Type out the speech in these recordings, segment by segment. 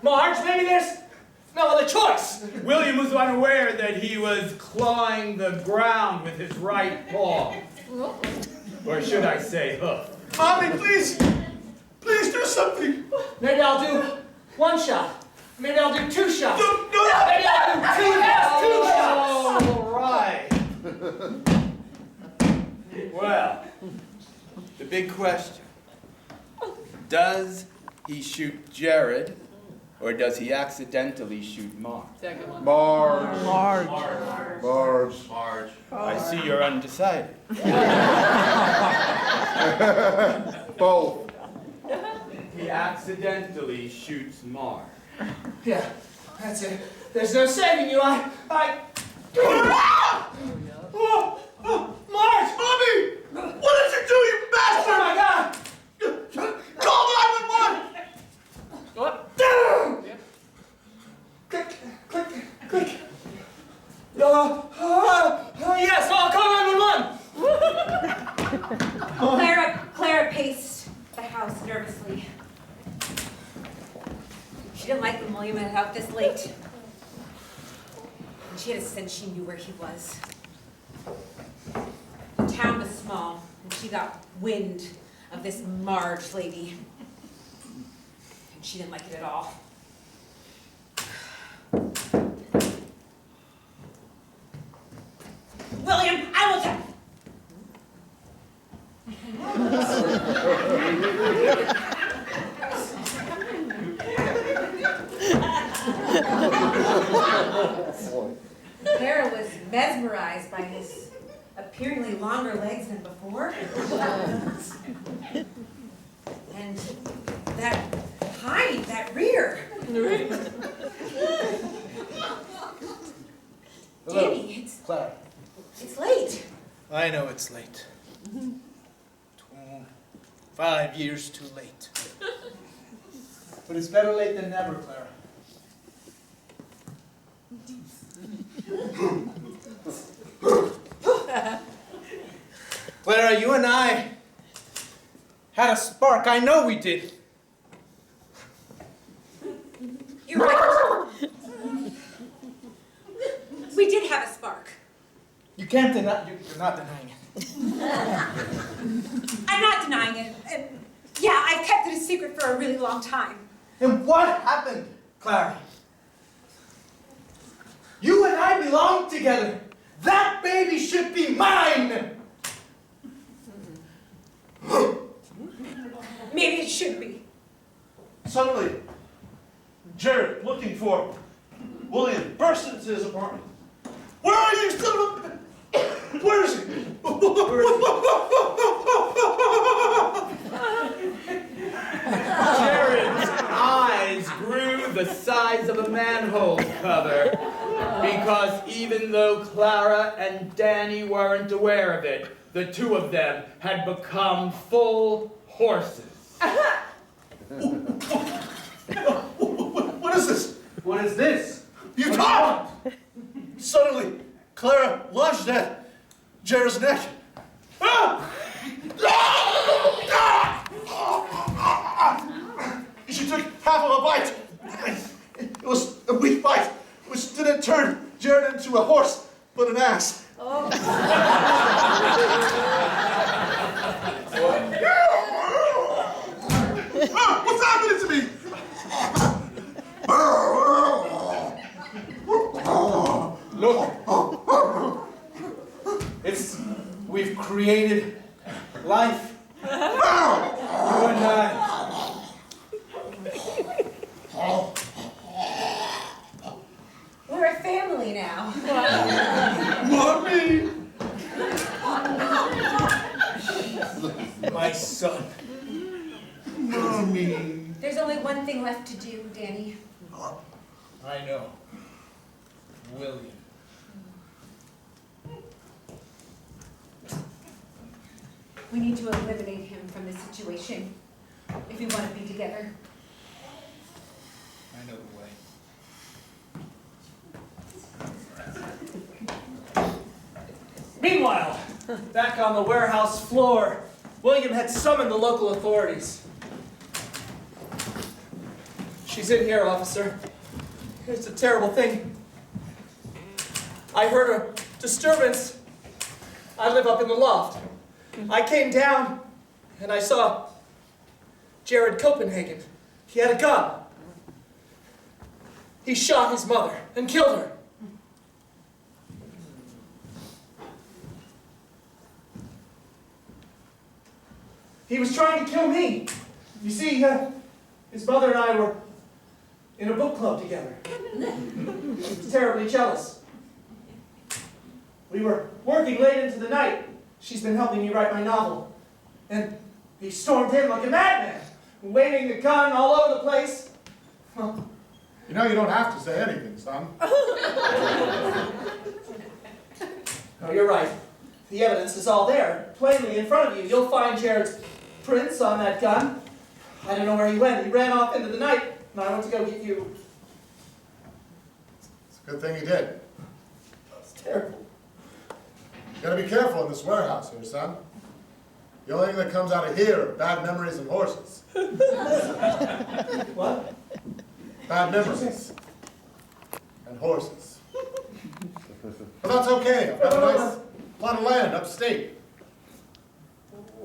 Marge, maybe there's no other choice. William was unaware that he was clawing the ground with his right paw. Or should I say hoof. Mommy, please! Please do something! Maybe I'll do one shot. Maybe I'll do two shots. No! Maybe I'll do two shots. All right. Well, the big question. Does he shoot Jared, or does he accidentally shoot Marge? Second one. Marge. I see you're undecided. Both. He accidentally shoots Marge. Yeah, that's it. There's no saving you. I... Marge! Mommy! What did you do, you bastard? Oh my God! Call 911! What? Click. Yes, I'll call 911. Clara paced the house nervously. She didn't like when William had out this late. And she had a sense she knew where he was. The town was small, and she got wind of this Marge lady. And she didn't like it at all. William, I will tell. Clara was mesmerized by his appearingly longer legs than before. And that height, that rear. Danny, Clara. it's late. I know it's late. 5 years too late. But it's better late than never, Clara. Clara, you and I had a spark. I know we did. You're right. We did have a spark. You can't deny. You're not denying it. I'm not denying it. And yeah, I've kept it a secret for a really long time. And what happened, Clara? You and I belong together. That baby should be mine. Maybe it should be. Suddenly, Jared, looking for William, burst into his apartment. Where are you, son of a... Where is he? Jared's eyes grew the size of a manhole cover because even though Clara and Danny weren't aware of it, the two of them had become full horses. What is this? What is this? You talk! Suddenly, Clara lunged at Jared's neck. She took half of a bite. It was a weak bite, which didn't turn Jared into a horse, but an ass. Oh. What's happening to me? Look. We've created life. You and I. We're a family now. Mommy! My son. Mommy! There's only one thing left to do, Danny. I know. William. We need to eliminate him from this situation if we want to be together. I know the way. Meanwhile, back on the warehouse floor, William had summoned the local authorities. She's in here, officer. It's a terrible thing. I heard a disturbance. I live up in the loft. I came down and I saw Jared Copenhagen. He had a gun. He shot his mother and killed her. He was trying to kill me. You see, his mother and I were in a book club together. He was terribly jealous. We were working late into the night. She's been helping me write my novel. And he stormed in like a madman, waving a gun all over the place. Well, You know you don't have to say anything, son. no, you're right. The evidence is all there, plainly in front of you. You'll find Jared's prints on that gun. I don't know where he went. He ran off into the night, and I went to go get you. It's a good thing he did. It's terrible. You gotta be careful in this warehouse here, son. The only thing that comes out of here are bad memories and horses. What? Bad memories. And horses. But that's okay. I've got a nice plot of land upstate.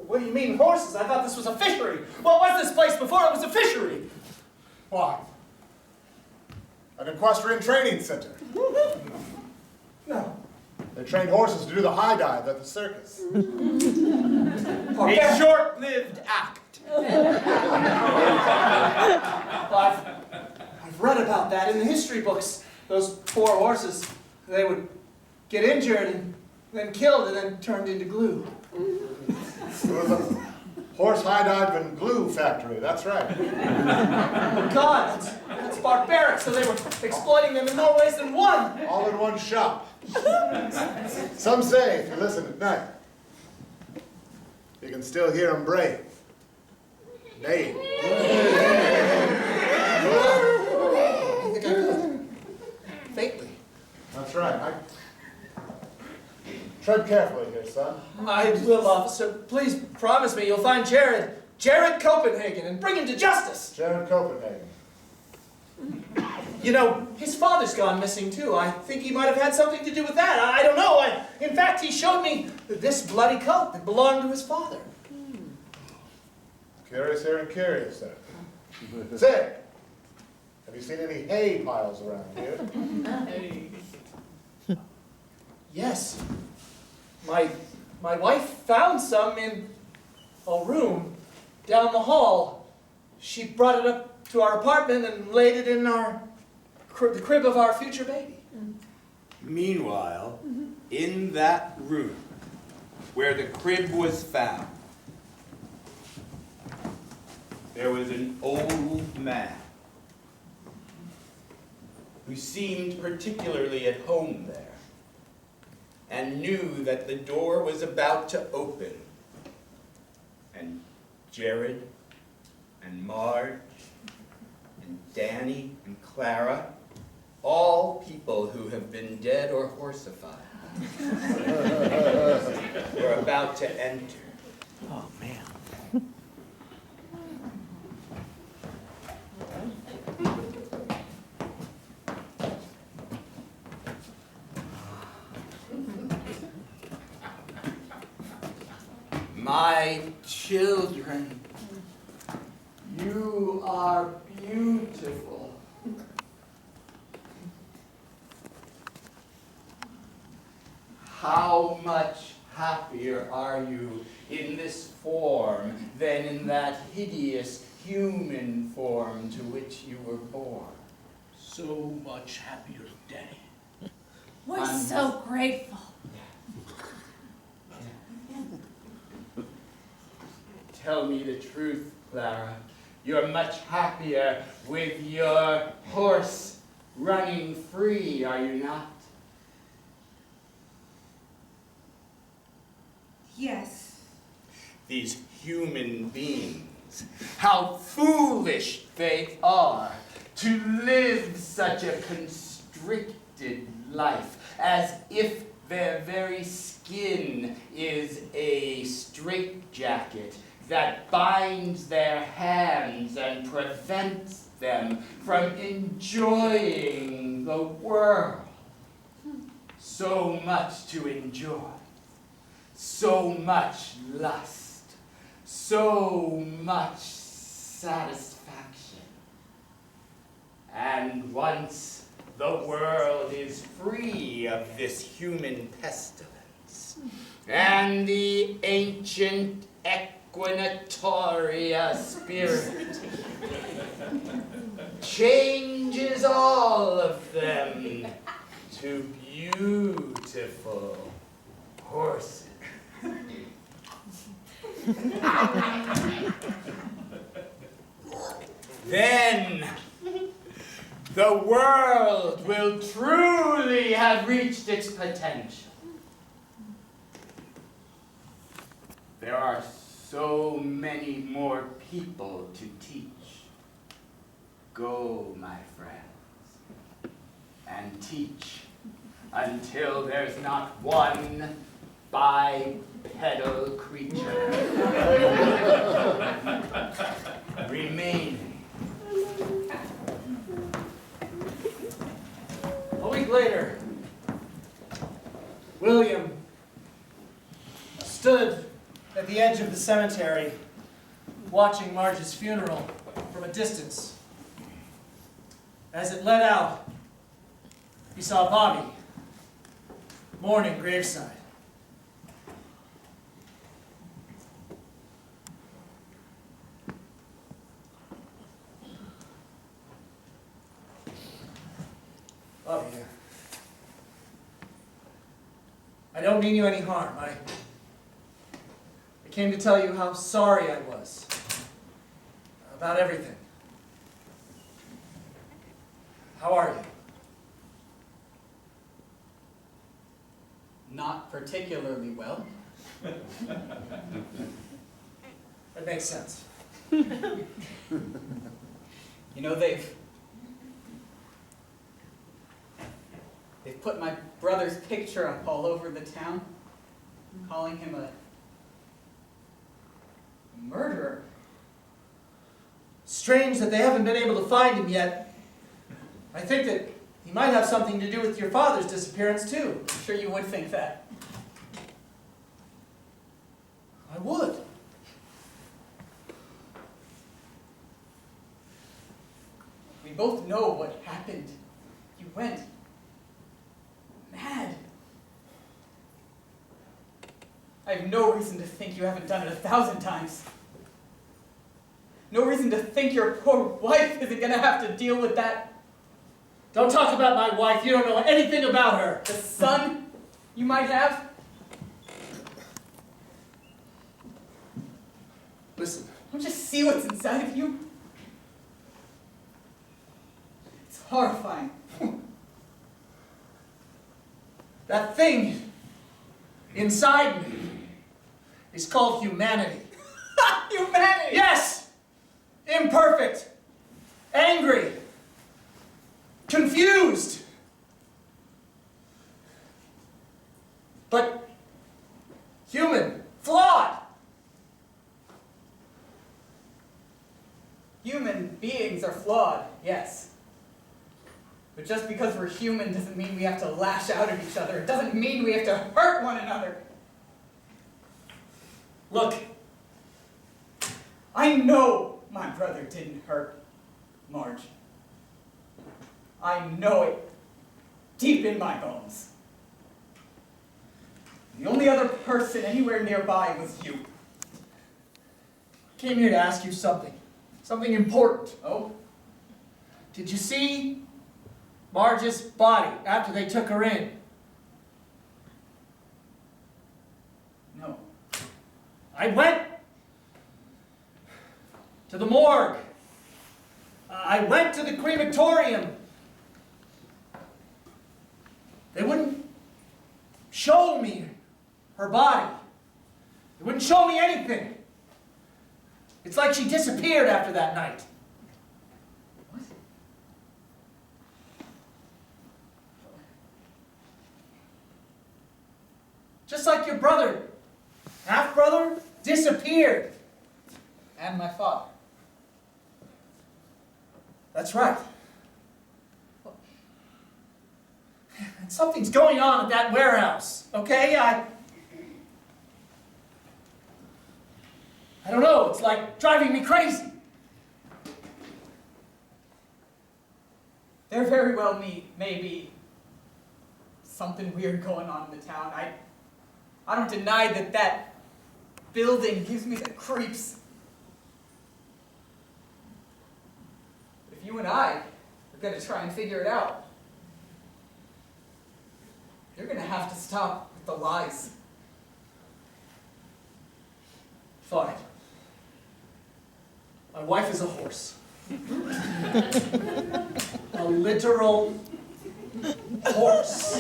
What do you mean horses? I thought this was a fishery. What was this place before it was a fishery? Why? An equestrian training center. No. They trained horses to do the high dive at the circus. A short-lived act. I've read about that in the history books. Those poor horses, they would get injured and then killed and then turned into glue. It was a horse high dive and glue factory, that's right. Oh God, that's barbaric. So they were exploiting them in more ways than one. All in one shop. Some say, if you listen at night, you can still hear them bray. Neighing. I think I could. Faintly. That's right. Tread carefully here, son. I will, officer. Please promise me you'll find Jared Copenhagen, and bring him to justice. Jared Copenhagen. You know, his father's gone missing too. I think he might have had something to do with that. I don't know. In fact, he showed me this bloody coat that belonged to his father. Curious here and curious there. Say, have you seen any hay piles around here? Yes. My wife found some in a room down the hall. She brought it up to our apartment and laid it in the crib of our future baby. Meanwhile, in that room where the crib was found, there was an old man who seemed particularly at home there and knew that the door was about to open, and Jared and Marge and Danny and Clara, all people who have been dead or horseified, were about to enter. Oh, man. My children, you are beautiful. How much happier are you in this form than in that hideous human form to which you were born? So much happier, Daddy. We're so grateful. Tell me the truth, Clara. You're much happier with your horse running free, are you not? Yes. These human beings, how foolish they are to live such a constricted life, as if their very skin is a straitjacket that binds their hands and prevents them from enjoying the world. So much to enjoy, so much lust, so much satisfaction. And once the world is free of this human pestilence, and the ancient Equinatoria spirit changes all of them to beautiful horses. Then the world will truly have reached its potential. There are so many more people to teach. Go, my friends, and teach until there's not one bipedal creature remaining. A week later, William stood at the edge of the cemetery watching Marge's funeral from a distance. As it led out, he saw Bobby mourning graveside. Bobby, I don't mean you any harm. I came to tell you how sorry I was about everything. How are you? Not particularly well. That makes sense. You know, they've put my brother's picture up all over the town, calling him a murderer. Strange that they haven't been able to find him yet. I think that he might have something to do with your father's disappearance, too. I'm sure you would think that. I would. We both know what happened. You went mad. I have no reason to think you haven't done it 1,000 times. No reason to think your poor wife isn't going to have to deal with that. Don't talk about my wife. You don't know anything about her. The son you might have. Listen. Don't you see what's inside of you? It's horrifying. That thing inside me is called humanity. Humanity! Yes! Imperfect. Angry. Confused. But human. Flawed. Human beings are flawed, yes. But just because we're human doesn't mean we have to lash out at each other. It doesn't mean we have to hurt one another. Look, I know my brother didn't hurt Marge. I know it deep in my bones. The only other person anywhere nearby was you. I came here to ask you something. Something important. Oh? Did you see Marge's body after they took her in? No. I went to the morgue. I went to the crematorium. They wouldn't show me her body. They wouldn't show me anything. It's like she disappeared after that night. What? Just like your brother, half-brother, disappeared. And my father. That's right. And something's going on at that warehouse, okay? I don't know, it's like driving me crazy. There very well may be something weird going on in the town. I don't deny that building gives me the creeps. If you and I are going to try and figure it out, you're going to have to stop with the lies. Fine. My wife is a horse. A literal horse.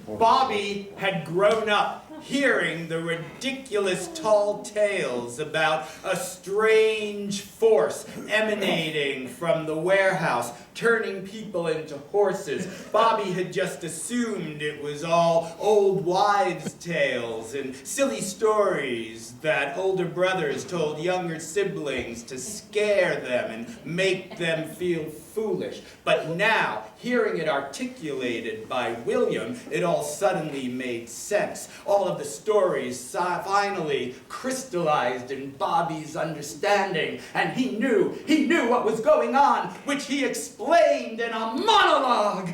Bobby had grown up hearing the ridiculous tall tales about a strange force emanating from the warehouse, turning people into horses. Bobby had just assumed it was all old wives' tales and silly stories that older brothers told younger siblings to scare them and make them feel foolish. But now, hearing it articulated by William, it all suddenly made sense. All of the stories finally crystallized in Bobby's understanding, and he knew what was going on, which he explained in a monologue.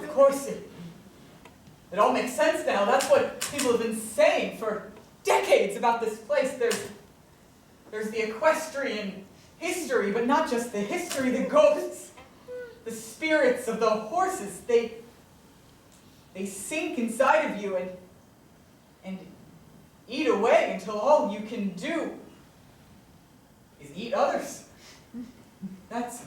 Of course, it all makes sense now. That's what people have been saying for decades about this place. There's the equestrian history, but not just the history, the ghosts, the spirits of the horses. They sink inside of you and eat away until all you can do is eat others. That's